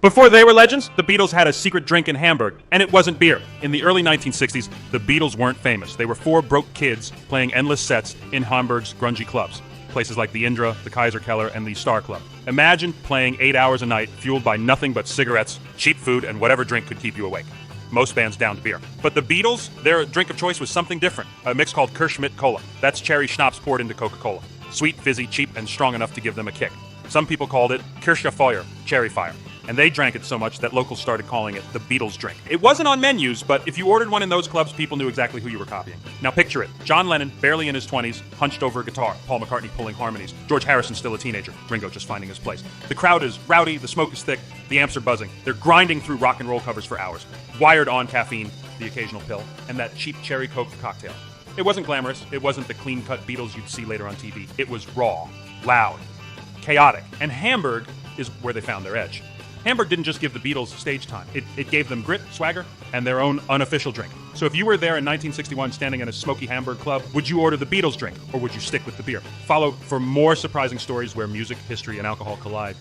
Before they were legends, the Beatles had a secret drink in Hamburg, and it wasn't beer. In the early 1960s, the Beatles weren't famous. They were four broke kids playing endless sets in Hamburg's grungy clubs. Places like the Indra, the Kaiser Keller, and the Star Club. Imagine playing 8 hours a night, fueled by nothing but cigarettes, cheap food, and whatever drink could keep you awake. Most bands downed beer. But the Beatles, their drink of choice was something different. A mix called Kirsch Cola. That's cherry schnapps poured into Coca-Cola. Sweet, fizzy, cheap, and strong enough to give them a kick. Some people called it Kirsch Feuer, cherry fire. And they drank it so much that locals started calling it the Beatles drink. It wasn't on menus, but if you ordered one in those clubs, people knew exactly who you were copying. Now picture it. John Lennon, barely in his 20s, hunched over a guitar. Paul McCartney pulling harmonies. George Harrison still a teenager. Ringo just finding his place. The crowd is rowdy, the smoke is thick, the amps are buzzing. They're grinding through rock and roll covers for hours. Wired on caffeine, the occasional pill, and that cheap cherry Coke cocktail. It wasn't glamorous. It wasn't the clean-cut Beatles you'd see later on TV. It was raw, loud, chaotic. And Hamburg is where they found their edge. Hamburg didn't just give the Beatles stage time. It gave them grit, swagger, and their own unofficial drink. So if you were there in 1961 standing in a smoky Hamburg club, would you order the Beatles drink, or would you stick with the beer? Follow for more surprising stories where music, history, and alcohol collide